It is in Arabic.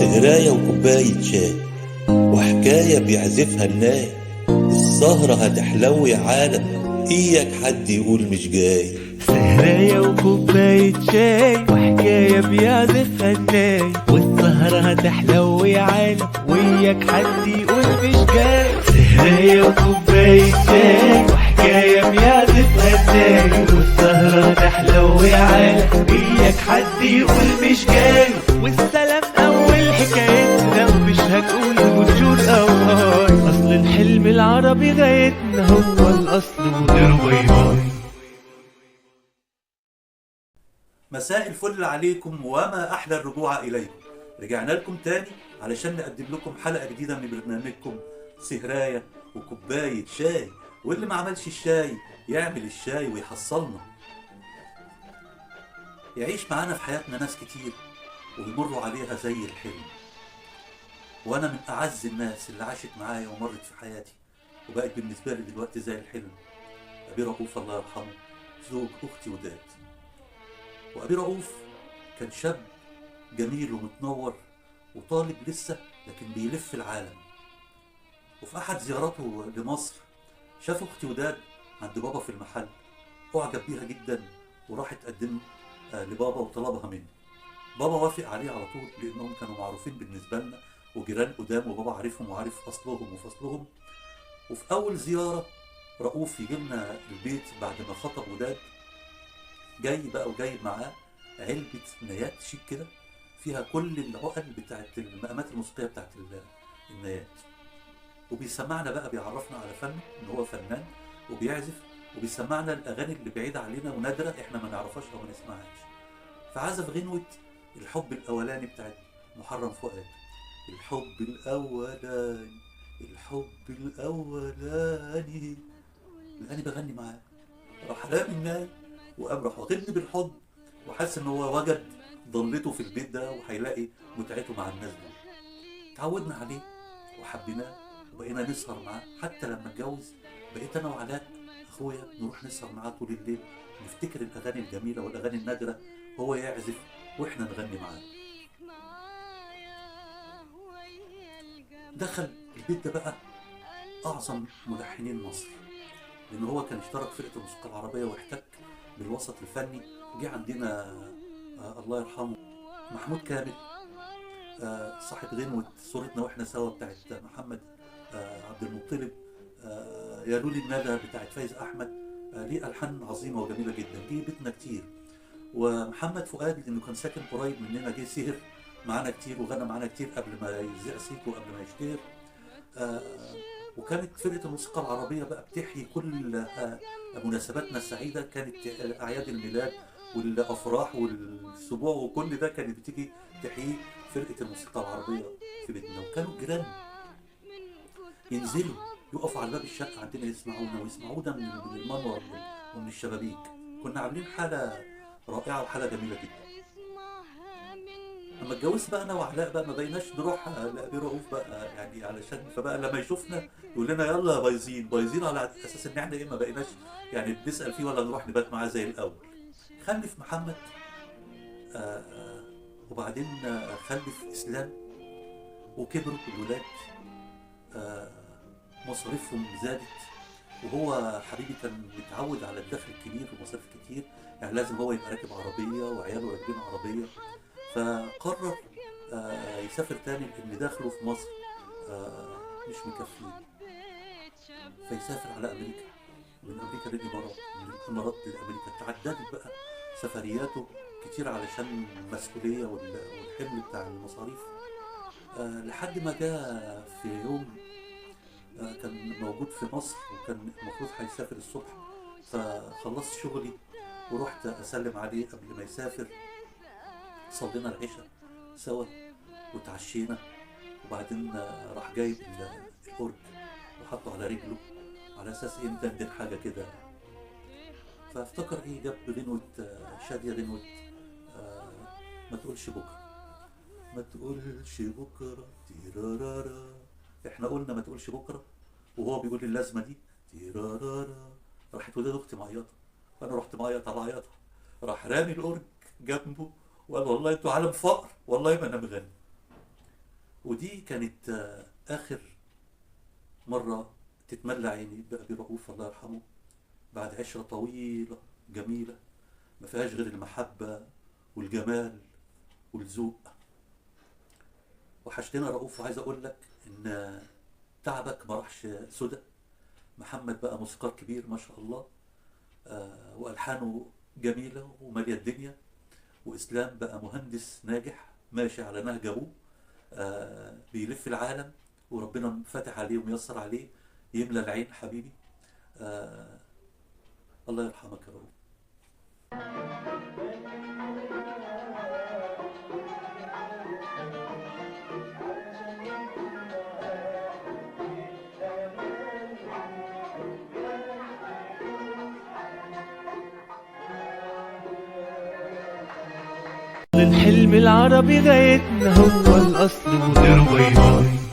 سهراية وكوباية شاي وحكاية بيعزفها الناي. السهرة هتحلو يا عالم، إياك حد يقول مش جاي. سهراية وكوباية شاي وحكاية بيعزفها الناي، والسهرة هتحلو يا عالم وياك حد يقول مش جاي. سهراية وكوباية شاي وحكاية بيعزفها الناي، والسهرة هتحلو يا عالم وياك حد يقول مش جاي. والسلام أول حكايتنا ومش هنقول بجور أو هاي، أصل الحلم العربي غايتنا هو الأصل وغير باي باي. مساء الفل عليكم وما أحلى الرجوع إليكم. رجعنا لكم تاني علشان نقدم لكم حلقة جديدة من برنامجكم سهراية وكوباية شاي، واللي ما عملش الشاي يعمل الشاي ويحصلنا. يعيش معانا في حياتنا ناس كتير ويمروا عليها زي الحلم، وأنا من أعز الناس اللي عاشت معايا ومرت في حياتي وبقت بالنسبة لي دلوقتي زي الحلم. أبي رؤوف الله يرحمه، زوج أختي وداد. وأبي رؤوف كان شاب جميل ومتنور وطالب لسه، لكن بيلف العالم. وفي أحد زياراته لمصر شاف أختي وداد عند بابا في المحل، أعجب بيها جدا وراح تقدم لبابا وطلبها مني. بابا وافق عليه على طول لأنهم كانوا معروفين بالنسبة لنا وجيران قدام، وبابا عارفهم وعارف أصلهم وفصلهم. وفي أول زيارة رؤوف يجي لنا البيت بعد ما خطب وداد، جاي بقى وجايب معاه علبة نيات شيك كده فيها كل العقل بتاعت المقامات الموسيقية بتاعت النيات، وبيسمعنا بقى، بيعرفنا على فنه ان هو فنان وبيعزف، وبيسمعنا الاغاني اللي بعيدة علينا ونادرة احنا ما نعرفهاش او ما نسمعهاش. فعزف غنوة الحب الاولاني بتاعت محرم فؤاد. الحب الاولاني، الحب الاولاني. انا بغني معاه، راح رامي الناي وقام راح واخدني بالحضن، وحس ان هو وجد ضلته في البيت ده وهيلاقي متعته مع الناس دول. اتعودنا عليه وحبيناه وبقينا نسهر معاه. حتى لما اتجوز بقيت انا وعلاء اخويا نروح نسهر معاه طول الليل، نفتكر الاغاني الجميله والاغاني النادره، هو يعزف واحنا نغني معاه. دخل البيت ده بقى اعظم ملحنين مصر، لان هو كان اشترك في فرقه الموسيقى العربيه واحتك بالوسط الفني. جه عندنا الله يرحمه محمود كامل، صاحب غنوة صورتنا واحنا سوا بتاعت محمد عبد المطلب، يا لولي الندى بتاعت فايز احمد. ليه الحان عظيمه وجميله جدا، جه بيتنا كتير. ومحمد فؤاد لانه كان ساكن قريب مننا جه سهر معانا كتير وغنى معانا كتير قبل ما يذيع صيته وقبل ما يشتهر. وكانت فرقة الموسيقى العربية بقى بتحيي كل مناسباتنا السعيدة، كانت أعياد الميلاد والأفراح والسبوع وكل ده كانت بتيجي تحيي فرقة الموسيقى العربية في بيتنا. وكانوا الجيران ينزلوا يقفوا على باب الشقة عندنا يسمعونا ويسمعونا من المنور ومن الشبابيك. كنا عاملين حالة رائعة وحالة جميلة جدا. لما اتجوزت بقى انا وعلاء بقى ما بقيناش نروح لأبي رؤوف بقى، يعني علشان فبقى لما يشوفنا يقول لنا يلا بايظين بايظين، على اساس ان احنا ايه ما بقيناش يعني بنسال فيه ولا نروح نبات معاه زي الاول. خلف محمد وبعدين خلف اسلام، وكبروا الولاد، مصاريفهم زادت، وهو حبيبي كان متعود على الدخل الكبير ومصاريف كتير، يعني لازم هو يبقى راكب عربيه وعياله راكبين عربيه. فقرر يسافر تاني لان دخله في مصر مش مكفيه، فيسافر على امريكا، ومن امريكا للامارات، من الامارات لامريكا. تعددت بقى سفرياته كتير علشان المسؤوليه والحمل بتاع المصاريف، لحد ما جاء في يوم كان موجود في مصر وكان المفروض هيسافر الصبح. فخلصت شغلي ورحت اسلم عليه قبل ما يسافر، صلينا العشاء سوا وتعشينا، وبعدين راح جايب الأورج وحطه على رجله على اساس ايه ندندن حاجه كده. فافتكر ايه، جاب غنوة شادية، غنوة ما تقولش بكره، ما تقولش بكره تيرارارا. احنا قلنا ما تقولش بكره وهو بيقول لي اللازمه دي تيرارارا. راحت ولاد اختي معيطه فانا رحت معيط على عيطها، راح رامي الأورج جنبه وقال والله انتوا عالم فقر، والله ما انا مغني. ودي كانت آخر مرة تتملى عيني بأبي رؤوف الله يرحمه، بعد عشرة طويلة جميلة ما فيهاش غير المحبة والجمال والذوق. وحشتنا رؤوف، وعايز أقول لك إن تعبك ما راحش سدى. محمد بقى موسيقار كبير ما شاء الله، وألحانه جميلة ومالية الدنيا. وإسلام بقى مهندس ناجح ماشي على نهج أبوه، بيلف العالم وربنا فاتح عليه وميسر عليه، يملى العين حبيبي. الله يرحمك يا رب. الحلم العربي غايتنا هو الأصل وغير باي باي.